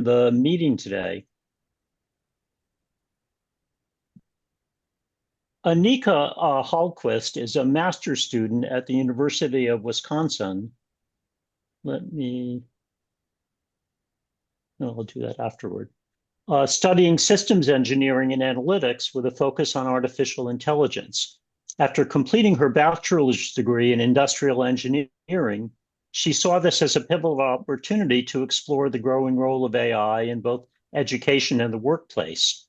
the meeting today. Anika Hallquist is a master's student at the University of Wisconsin. Let me, no, I'll do that afterward. Studying systems engineering and analytics with a focus on artificial intelligence. After completing her bachelor's degree in industrial engineering, she saw this as a pivotal opportunity to explore the growing role of AI in both education and the workplace.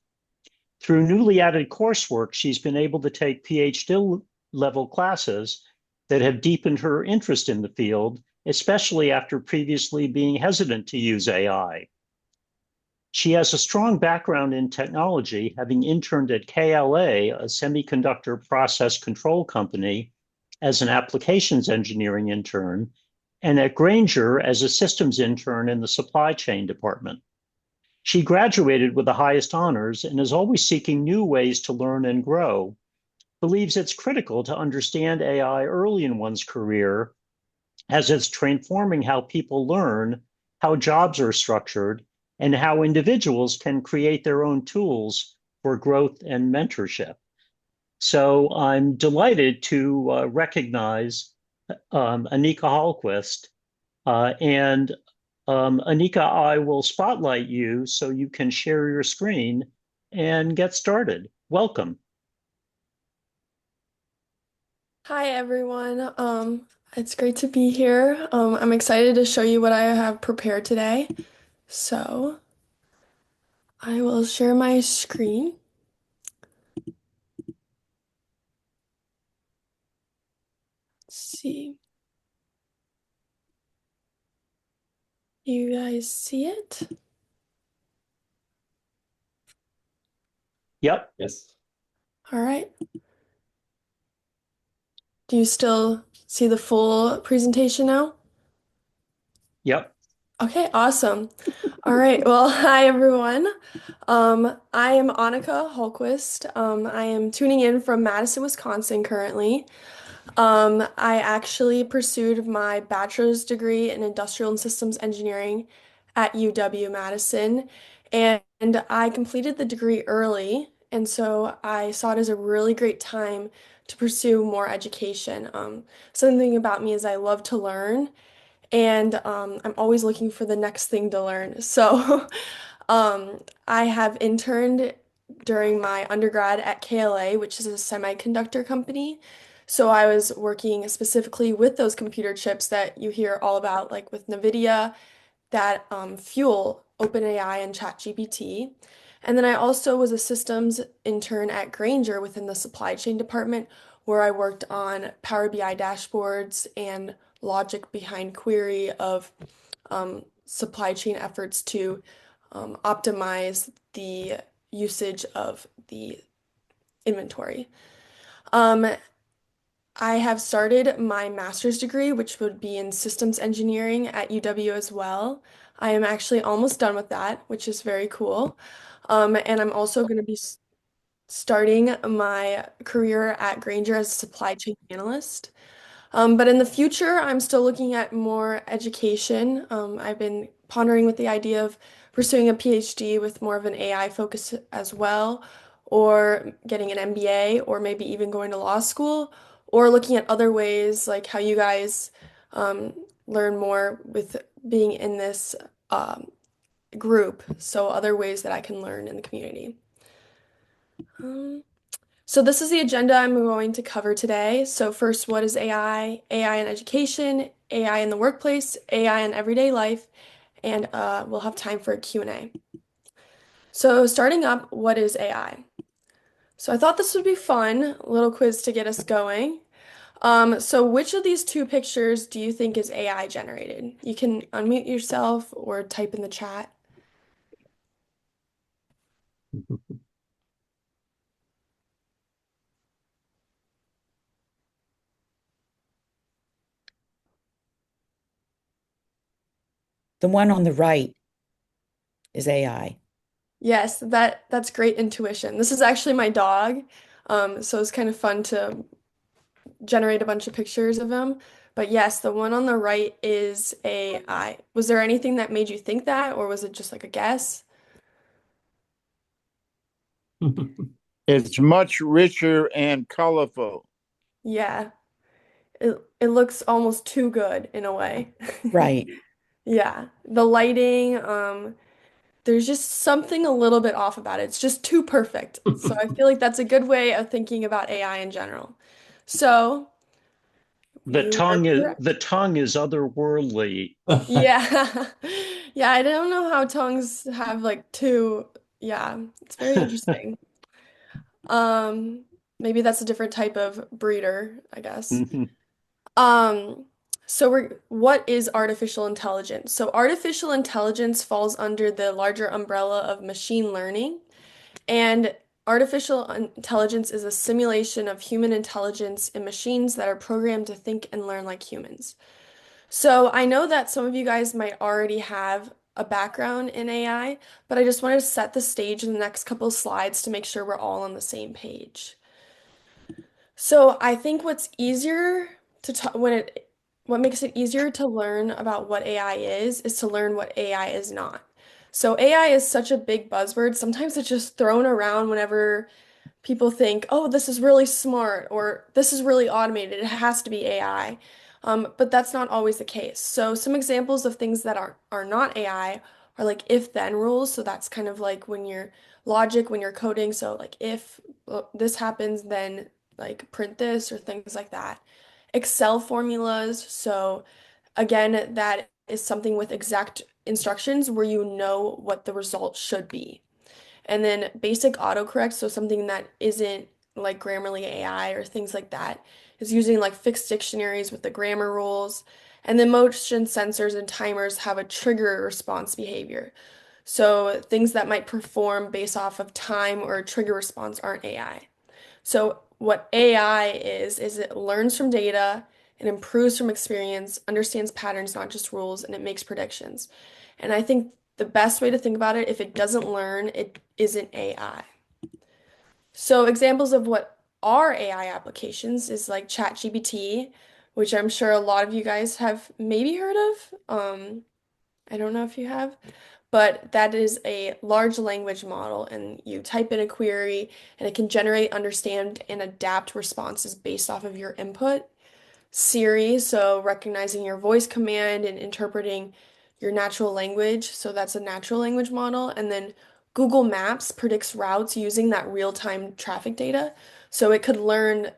Through newly added coursework, she's been able to take PhD level classes that have deepened her interest in the field, especially after previously being hesitant to use AI. She has a strong background in technology, having interned at KLA, a semiconductor process control company, as an applications engineering intern, and at Grainger as a systems intern in the supply chain department. She graduated with the highest honors and is always seeking new ways to learn and grow, believes it's critical to understand AI early in one's career as it's transforming how people learn, how jobs are structured, and how individuals can create their own tools for growth and mentorship. So I'm delighted to recognize Anika Hallquist. And Anika, I will spotlight you so you can share your screen and get started. Welcome. Hi everyone. It's great to be here. I'm excited to show you what I have prepared today. So I will share my screen. Let's see. You guys see it? Yep. Yes. All right. Do you still see the full presentation now? Yep. Okay, awesome. All right. Well, hi everyone. I am Annika Holquist. I am tuning in from Madison, Wisconsin currently. I actually pursued my bachelor's degree in industrial and systems engineering at UW-Madison, and I completed the degree early, and so I saw it as a really great time to pursue more education. Something about me is I love to learn, and I'm always looking for the next thing to learn. So, I have interned during my undergrad at KLA, which is a semiconductor company. So I was working specifically with those computer chips that you hear all about, like with NVIDIA, that fuel OpenAI and ChatGPT. And then I also was a systems intern at Grainger within the supply chain department, where I worked on Power BI dashboards and logic behind query of supply chain efforts to optimize the usage of the inventory. Um, I have started my master's degree, which would be in systems engineering at UW as well. I am actually almost done with that, which is very cool. And I'm also going to be starting my career at Grainger as a supply chain analyst. But in the future, I'm still looking at more education. I've been pondering with the idea of pursuing a PhD with more of an AI focus as well, or getting an MBA, or maybe even going to law school, or looking at other ways like how you guys um, learn more with being in this group. So, other ways that I can learn in the community. Um, so this is the agenda I'm going to cover today. So first, what is AI? AI in education, AI in the workplace, AI in everyday life, and we'll have time for a Q&A. So starting up, what is AI? So I thought this would be fun, a little quiz to get us going. So which of these two pictures do you think is AI generated? You can unmute yourself or type in the chat. The one on the right is AI. Yes, that's great intuition. This is actually my dog. So it's kind of fun to generate a bunch of pictures of him. But yes, the one on the right is AI. Was there anything that made you think that, or was it just like a guess? It's much richer and colorful. Yeah, it looks almost too good in a way. Right. Yeah, the lighting, there's just something a little bit off about it. It's just too perfect. So I feel like that's a good way of thinking about AI in general. So you were correct. The tongue is otherworldly. Yeah. Yeah, I don't know how tongues have like two. Yeah, it's very interesting. Um, Maybe that's a different type of breeder, I guess. Mhm. Um, what is artificial intelligence? So artificial intelligence falls under the larger umbrella of machine learning, and intelligence is a simulation of human intelligence in machines that are programmed to think and learn like humans. So I know that some of you guys might already have a background in AI, but I just wanted to set the stage in the next couple of slides to make sure we're all on the same page. So I think what makes it easier to learn about what AI is to learn what AI is not. So AI is such a big buzzword. Sometimes it's just thrown around whenever people think, oh, this is really smart or this is really automated. It has to be AI. But that's not always the case. So some examples of things that are not AI are like if-then rules. So that's kind of like when you're coding. So like if this happens, then like print this or things like that. Excel formulas. So again, that is something with exact instructions where you know what the result should be. And then basic autocorrect, so something that isn't like Grammarly AI or things like that, is using like fixed dictionaries with the grammar rules. And then motion sensors and timers have a trigger response behavior. So things that might perform based off of time or a trigger response aren't AI. So what AI is it learns from data, it improves from experience, understands patterns, not just rules, and it makes predictions. And I think the best way to think about it, if it doesn't learn, it isn't AI. So examples of what are AI applications is like ChatGPT, which I'm sure a lot of you guys have maybe heard of. I don't know if you have, but that is a large language model, and you type in a query, and it can generate, understand, and adapt responses based off of your input. Siri, so recognizing your voice command and interpreting your natural language, so that's a natural language model. And then Google Maps predicts routes using that real-time traffic data. So it could learn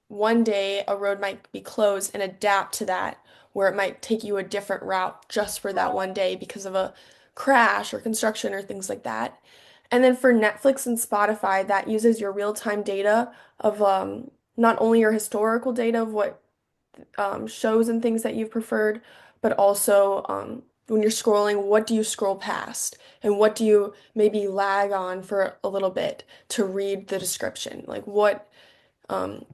one day a road might be closed and adapt to that, where it might take you a different route just for that one day because of a crash or construction or things like that. And then for Netflix and Spotify, that uses your real-time data of not only your historical data of what shows and things that you've preferred, but also when you're scrolling, what do you scroll past? And what do you maybe lag on for a little bit to read the description? Like what um,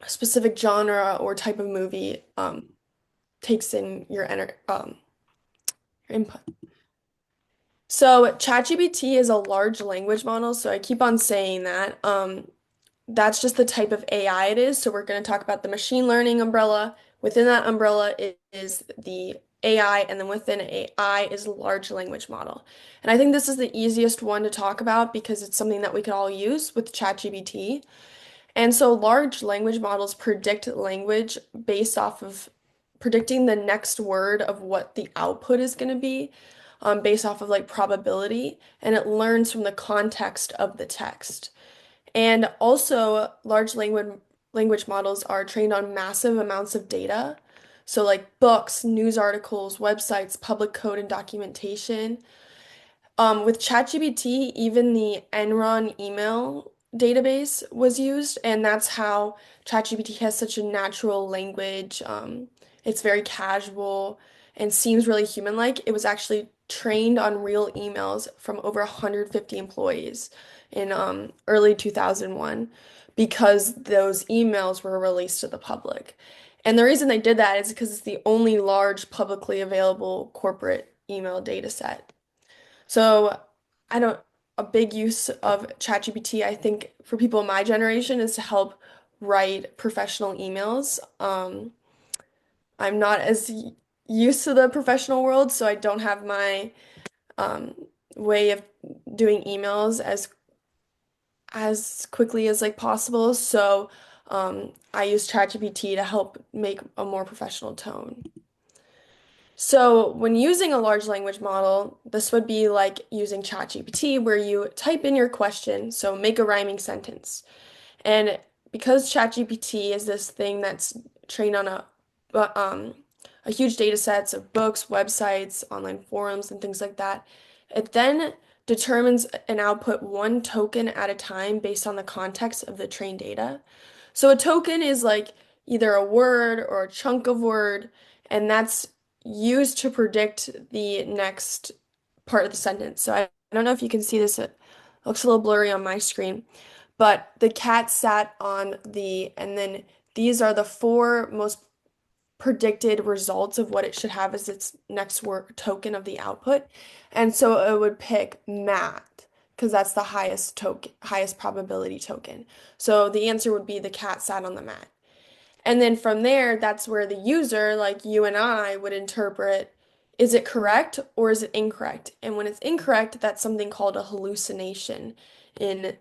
specific genre or type of movie takes in your input. So ChatGPT is a large language model, so I keep on saying that. That's just the type of AI it is. So we're going to talk about the machine learning umbrella. Within that umbrella is the AI, and then within AI is large language model. And I think this is the easiest one to talk about because it's something that we could all use with ChatGPT. And so large language models predict language based off of predicting the next word of what the output is going to be, based off of like probability, and it learns from the context of the text. And also, language models are trained on massive amounts of data. So, like books, news articles, websites, public code, and documentation. With ChatGPT, even the Enron email database was used, and that's how ChatGPT has such a natural language. It's very casual and seems really human-like. It was actually trained on real emails from over 150 employees in early 2001 because those emails were released to the public. And the reason they did that is because it's the only large publicly available corporate email data set. So I don't, a big use of ChatGPT, I think, for people in my generation is to help write professional emails. I'm not as used to the professional world, so I don't have my um, way of doing emails as quickly as like possible. So I use ChatGPT to help make a more professional tone. So when using a large language model, this would be like using ChatGPT, where you type in your question, so make a rhyming sentence. And because ChatGPT is this thing that's trained on uh, um, a huge data sets of books, websites, online forums, and things like that, it then determines an output one token at a time based on the context of the trained data. So a token is like either a word or a chunk of word, and that's used to predict the next part of the sentence. So I don't know if you can see this, it looks a little blurry on my screen, but the cat sat on the, and then these are the four most predicted results of what it should have as its next word token of the output. And so it would pick math because that's the highest token, highest probability token. So the answer would be the cat sat on the mat. And then from there, that's where the user, like you and I, would interpret, is it correct or is it incorrect? And when it's incorrect, that's something called a hallucination in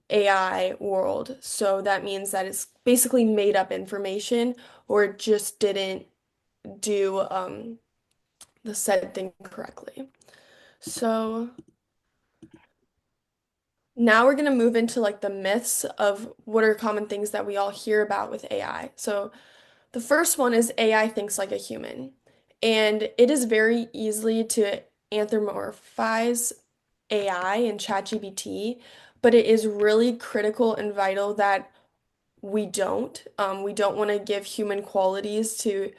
AI world. So that means that it's basically made up information or it just didn't do the said thing correctly. So now we're gonna move into like the myths of what are common things that we all hear about with AI. So the first one is AI thinks like a human, and it is very easily to anthropomorphize AI and ChatGPT, but it is really critical and vital that we don't. We don't want to give human qualities to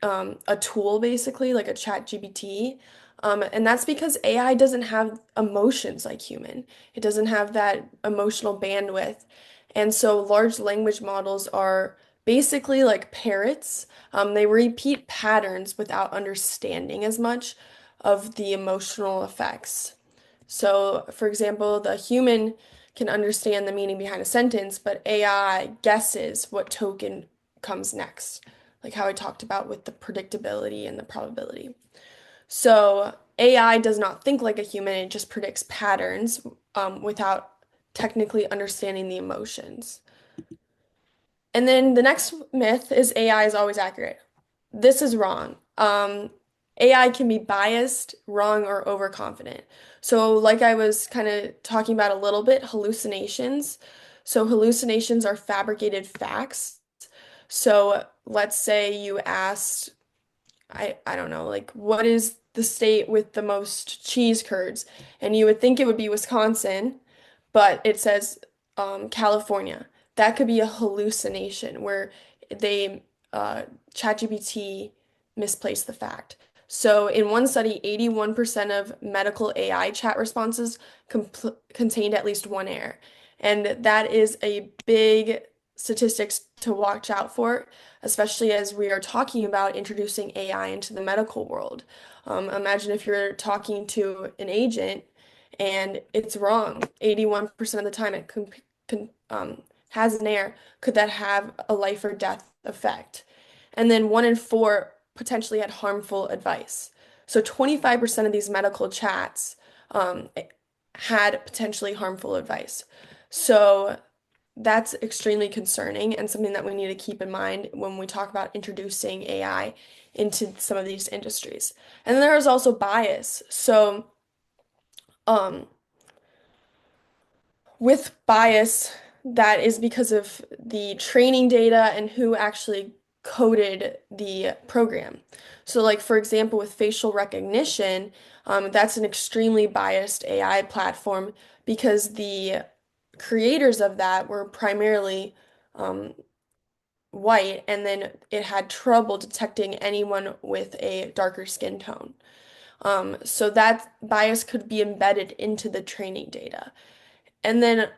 a tool basically, like a chat GPT. And that's because AI doesn't have emotions like human. It doesn't have that emotional bandwidth. And so large language models are basically like parrots. They repeat patterns without understanding as much of the emotional effects. So, for example, the human can understand the meaning behind a sentence, but AI guesses what token comes next, like how I talked about with the predictability and the probability. So AI does not think like a human, it just predicts patterns without technically understanding the emotions. And then the next myth is AI is always accurate. This is wrong. AI can be biased, wrong, or overconfident. So, like I was kind of talking about a little bit, hallucinations. So, hallucinations are fabricated facts. So, let's say you asked, I don't know, like, what is the state with the most cheese curds? And you would think it would be Wisconsin, but it says California. That could be a hallucination where they ChatGPT misplaced the fact. So in one study, 81% of medical AI chat responses contained at least one error. And that is a big statistics to watch out for, especially as we are talking about introducing AI into the medical world. Imagine if you're talking to an agent and it's wrong 81% of the time it has an error. Could that have a life or death effect? And then one in four potentially had harmful advice. So 25% of these medical chats had potentially harmful advice. So that's extremely concerning and something that we need to keep in mind when we talk about introducing AI into some of these industries. And then there is also bias. So, um, with bias, that is because of the training data and who actually coded the program. So, like for example, with facial recognition, that's an extremely biased AI platform because the creators of that were primarily um, white, and then it had trouble detecting anyone with a darker skin tone. So that bias could be embedded into the training data. And then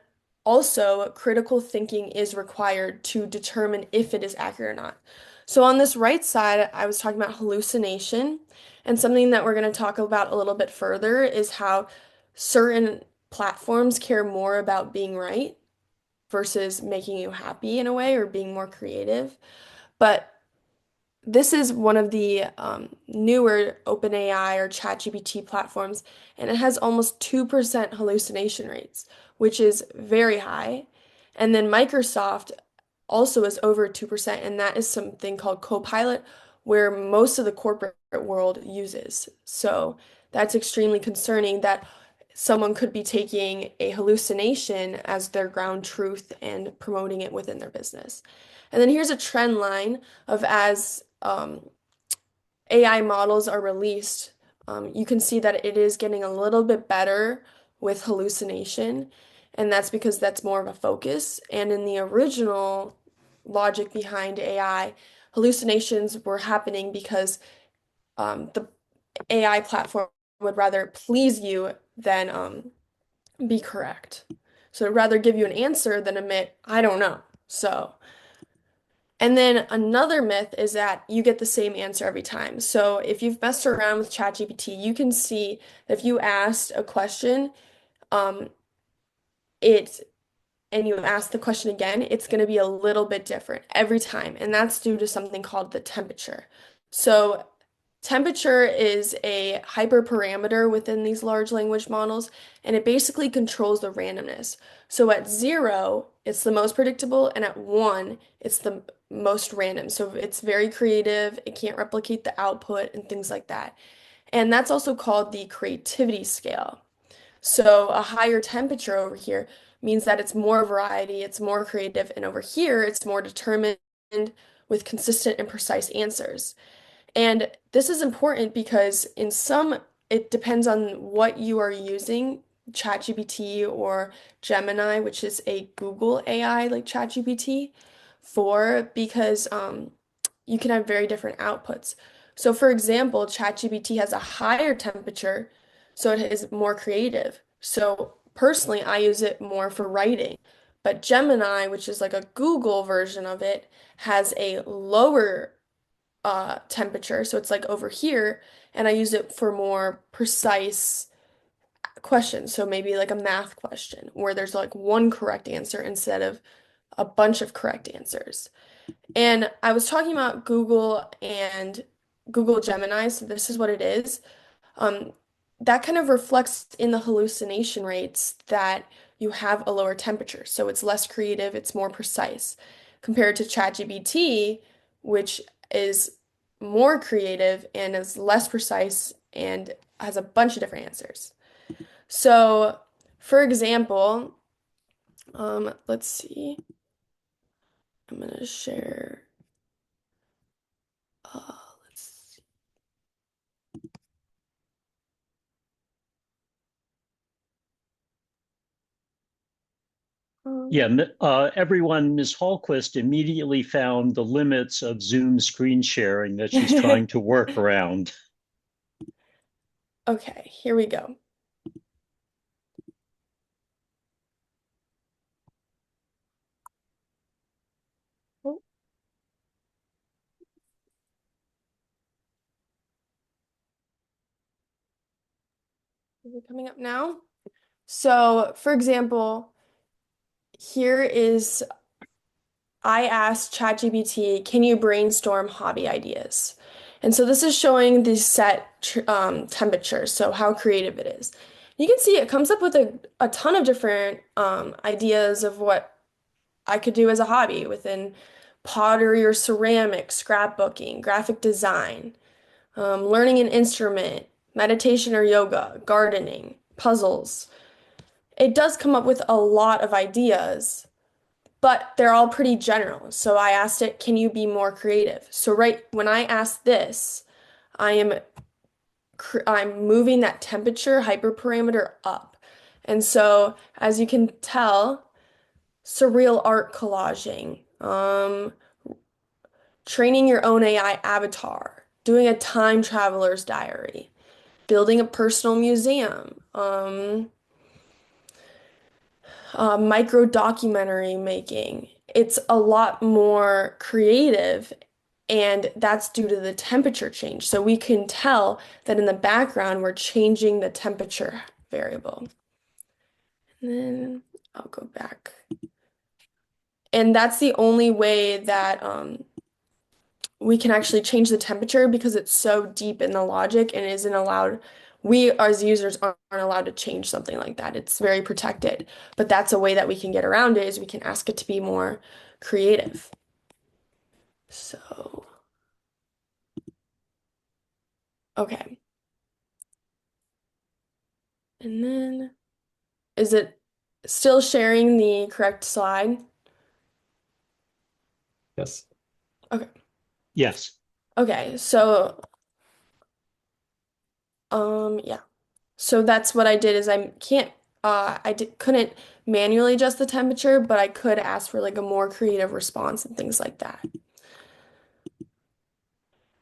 also, critical thinking is required to determine if it is accurate or not. So on this right side, I was talking about hallucination, and something that we're going to talk about a little bit further is how certain platforms care more about being right versus making you happy in a way or being more creative. But this is one of the newer OpenAI or ChatGPT platforms, and it has almost 2% hallucination rates, which is very high. And then Microsoft also is over 2%, and that is something called Copilot, where most of the corporate world uses. So that's extremely concerning that someone could be taking a hallucination as their ground truth and promoting it within their business. And then here's a trend line of as AI models are released, you can see that it is getting a little bit better with hallucination, and that's because that's more of a focus. And in the original logic behind AI, hallucinations were happening because the AI platform would rather please you than be correct. So it'd rather give you an answer than admit, I don't know. So. And then another myth is that you get the same answer every time. So if you've messed around with ChatGPT, you can see that if you asked a question, um, it and you ask the question again, it's going to be a little bit different every time. And that's due to something called the temperature. So temperature is a hyperparameter within these large language models, and it basically controls the randomness. So at 0, it's the most predictable, and at 1, it's the most random. So it's very creative, it can't replicate the output, and things like that. And that's also called the creativity scale. So a higher temperature over here means that it's more variety, it's more creative, and over here it's more determined with consistent and precise answers. And this is important because in some, it depends on what you are using, ChatGPT or Gemini, which is a Google AI like ChatGPT, for because you can have very different outputs. So, for example, ChatGPT has a higher temperature, so it is more creative. So, personally, I use it more for writing. But Gemini, which is like a Google version of it, has a lower temperature, so it's like over here, and I use it for more precise questions. So maybe like a math question where there's like one correct answer instead of a bunch of correct answers. And I was talking about Google and Google Gemini, so this is what it is. Um, that kind of reflects in the hallucination rates that you have a lower temperature. So it's less creative, it's more precise compared to ChatGPT, which is more creative and is less precise and has a bunch of different answers. So, for example, let's see. I'm gonna share. Let's see. Yeah, everyone, Ms. Hallquist immediately found the limits of Zoom screen sharing that she's trying to work around. Okay, here we go. Oh, is it coming up now? So, for example, here is I asked ChatGPT, can you brainstorm hobby ideas? And so this is showing the set temperature, so how creative it is. You can see it comes up with a ton of different ideas of what I could do as a hobby within pottery or ceramics, scrapbooking, graphic design, learning an instrument, meditation or yoga, gardening, puzzles. It does come up with a lot of ideas, but they're all pretty general. So I asked it, can you be more creative? So right when I asked this, I am I'm moving that temperature hyperparameter up. And so as you can tell, surreal art collaging, training your own AI avatar, doing a time traveler's diary, building a personal museum, micro documentary making. It's a lot more creative, and that's due to the temperature change. So we can tell that in the background, we're changing the temperature variable. And then I'll go back. And that's the only way that we can actually change the temperature because it's so deep in the logic and isn't allowed. We as users aren't allowed to change something like that. It's very protected. But that's a way that we can get around it is we can ask it to be more creative. So, okay. And then is it still sharing the correct slide? Yes. Yes. Okay, so yeah. So that's what I did is couldn't manually adjust the temperature, but I could ask for like a more creative response and things like that.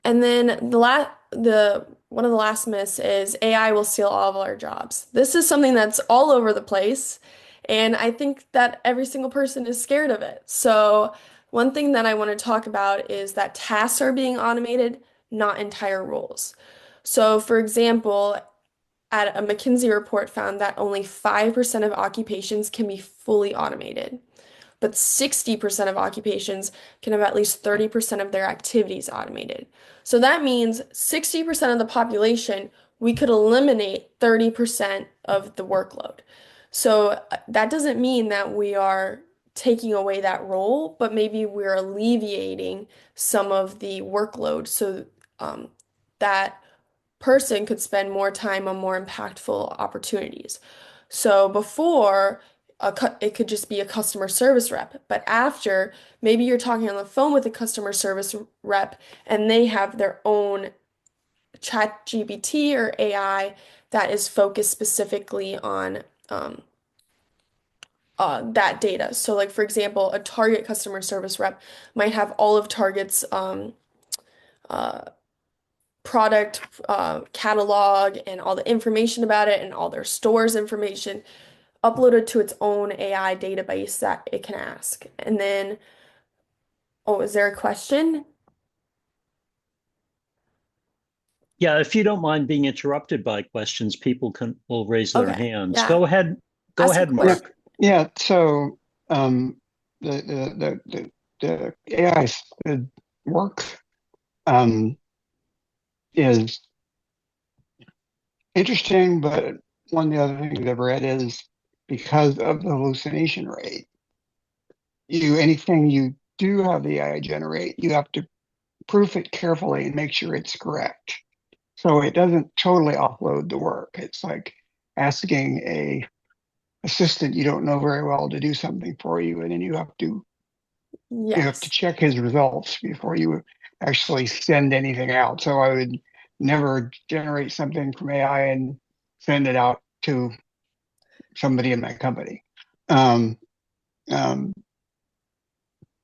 And then the one of the last myths is AI will steal all of our jobs. This is something that's all over the place, and I think that every single person is scared of it. So one thing that I want to talk about is that tasks are being automated, not entire roles. So for example, a McKinsey report found that only 5% of occupations can be fully automated, but 60% of occupations can have at least 30% of their activities automated. So that means 60% of the population, we could eliminate 30% of the workload. So that doesn't mean that we are taking away that role, but maybe we're alleviating some of the workload so that person could spend more time on more impactful opportunities. So before, it could just be a customer service rep, but after, maybe you're talking on the phone with a customer service rep and they have their own chat GPT or AI that is focused specifically on that data. So like for example, a Target customer service rep might have all of Target's uh, product catalog and all the information about it and all their stores information uploaded to its own AI database that it can ask. And then, oh, is there a question? Yeah, if you don't mind being interrupted by questions, people will raise their Okay, hands. yeah. Go ahead. Go Ask a ahead, question. Mark. Yeah, so the AI work is interesting, but one of the other things I've read is because of the hallucination rate, anything you do have the AI generate, you have to proof it carefully and make sure it's correct. So it doesn't totally offload the work. It's like asking a assistant you don't know very well to do something for you, and then you have to Yes. check his results before you actually send anything out. So I would never generate something from AI and send it out to somebody in my company. Um, um,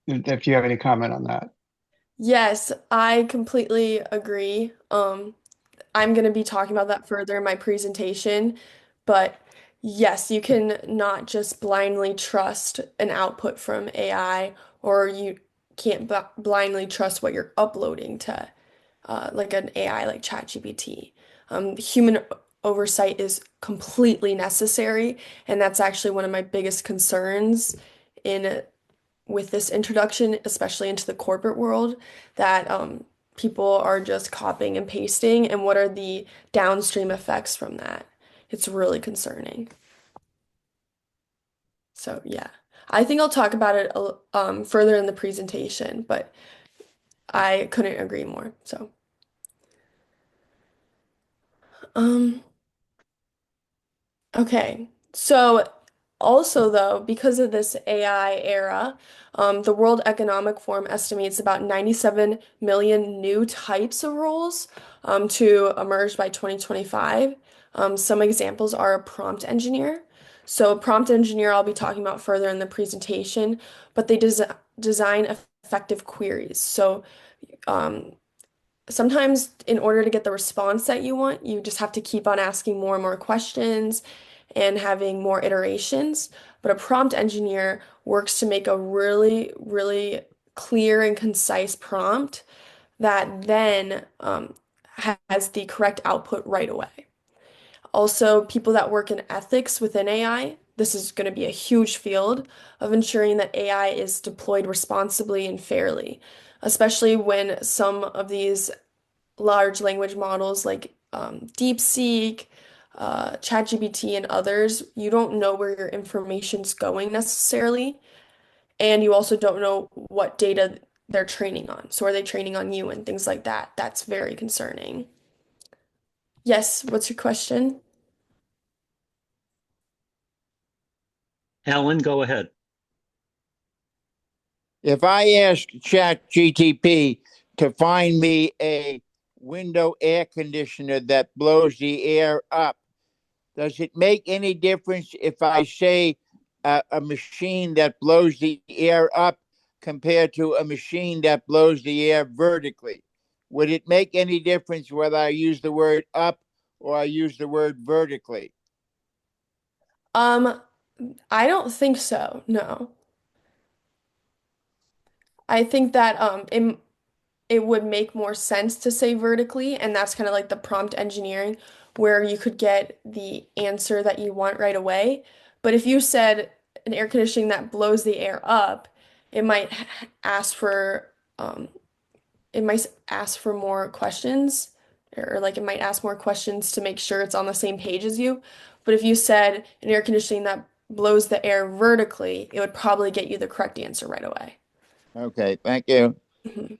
if you have any comment on that. Yes, I completely agree. I'm going to be talking about that further in my presentation, but yes, you can not just blindly trust an output from AI, or you can't blindly trust what you're uploading to like an AI like ChatGPT. Human oversight is completely necessary, and that's actually one of my biggest concerns in with this introduction, especially into the corporate world, that people are just copying and pasting, and what are the downstream effects from that? It's really concerning. So yeah, I think I'll talk about it further in the presentation, but I couldn't agree more. So um, okay, so also, though, because of this AI era, the World Economic Forum estimates about 97 million new types of roles to emerge by 2025. Some examples are a prompt engineer. So, a prompt engineer I'll be talking about further in the presentation, but they design effective queries. So, um, sometimes in order to get the response that you want, you just have to keep on asking more and more questions and having more iterations. But a prompt engineer works to make a really, really clear and concise prompt that then has the correct output right away. Also, people that work in ethics within AI, this is going to be a huge field of ensuring that AI is deployed responsibly and fairly. especially when some of these large language models like DeepSeek, ChatGPT, and others, you don't know where your information's going necessarily, and you also don't know what data they're training on. So are they training on you and things like that? That's very concerning. Yes, what's your question? Alan, go ahead. If I ask ChatGTP to find me a window air conditioner that blows the air up, does it make any difference if I say a machine that blows the air up compared to a machine that blows the air vertically? Would it make any difference whether I use the word up or I use the word vertically? Um, I don't think so, no. I think that it would make more sense to say vertically, and that's kind of like the prompt engineering where you could get the answer that you want right away. But if you said an air conditioning that blows the air up, it might ask for um, it might ask for more questions, or like it might ask more questions to make sure it's on the same page as you. But if you said an air conditioning that blows the air vertically, it would probably get you the correct answer right away. Okay, thank you. Mhm.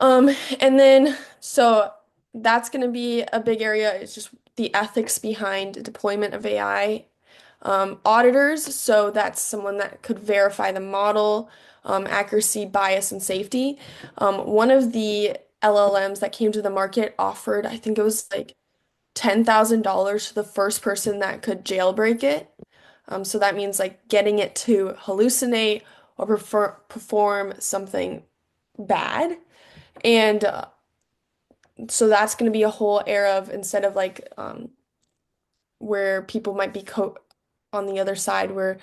And then so that's going to be a big area. It's just the ethics behind deployment of AI. Auditors, so that's someone that could verify the model, accuracy, bias, and safety. One of the LLMs that came to the market offered, I think it was like $10,000 to the first person that could jailbreak it. So that means like getting it to hallucinate or perform something bad. And so that's going to be a whole era of instead of like where people might be co on the other side where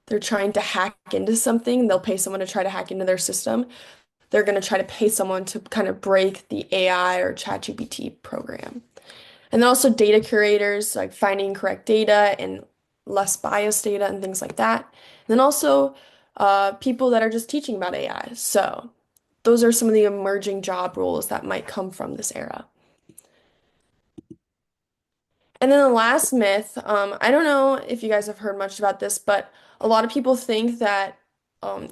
they're trying to hack into something, they'll pay someone to try to hack into their system. They're going to try to pay someone to kind of break the AI or ChatGPT program. And then also data curators, like finding correct data and less biased data and things like that. And then also people that are just teaching about AI. So those are some of the emerging job roles that might come from this era. And then the last myth, I don't know if you guys have heard much about this, but a lot of people think that um,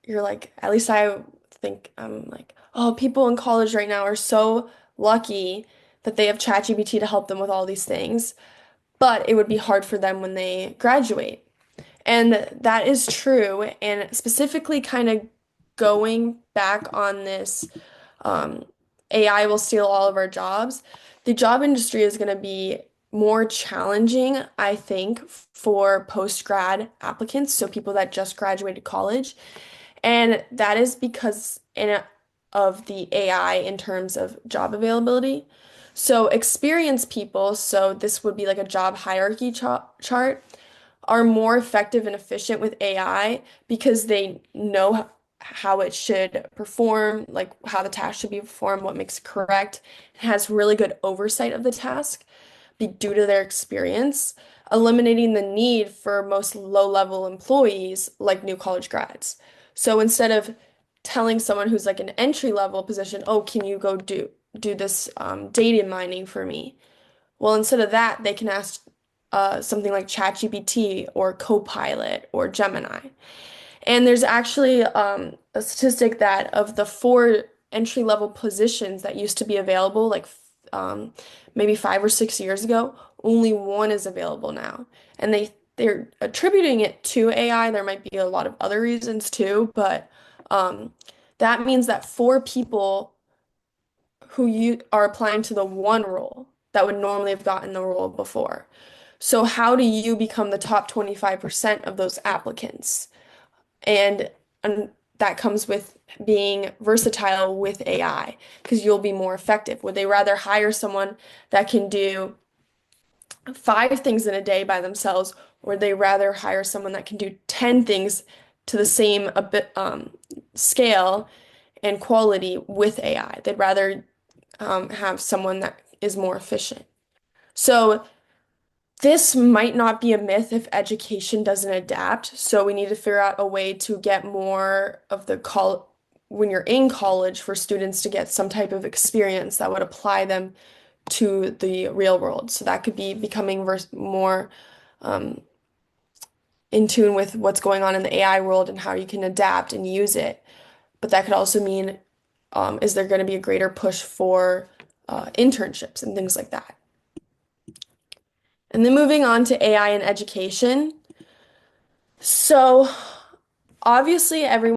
you're like, at least I think I'm like, oh, people in college right now are so lucky that they have ChatGPT to help them with all these things, but it would be hard for them when they graduate. And that is true. And specifically, kind of going back on this um, AI will steal all of our jobs. The job industry is going to be more challenging, I think, for post-grad applicants, so people that just graduated college. And that is because of the AI in terms of job availability. So experienced people, so this would be like a job hierarchy chart, are more effective and efficient with AI because they know how it should perform, like how the task should be performed, what makes it correct, and has really good oversight of the task due to their experience, eliminating the need for most low-level employees like new college grads. So instead of telling someone who's like an entry-level position, oh, can you go do this data mining for me? Well, instead of that, they can ask something like ChatGPT or Copilot or Gemini. And there's actually a statistic that of the four entry-level positions that used to be available, like um, maybe 5 or 6 years ago, only one is available now. And they're attributing it to AI. There might be a lot of other reasons too, but um, that means that four people who you are applying to the one role that would normally have gotten the role before. So how do you become the top 25% of those applicants? And that comes with being versatile with AI because you'll be more effective. Would they rather hire someone that can do 5 things in a day by themselves, or would they rather hire someone that can do 10 things to the same a bit scale and quality with AI? They'd rather have someone that is more efficient. So this might not be a myth if education doesn't adapt. So we need to figure out a way to get more of the when you're in college for students to get some type of experience that would apply them to the real world. So that could be becoming more in tune with what's going on in the AI world and how you can adapt and use it. But that could also mean, is there going to be a greater push for internships and things like that? And then moving on to AI in education. So obviously everyone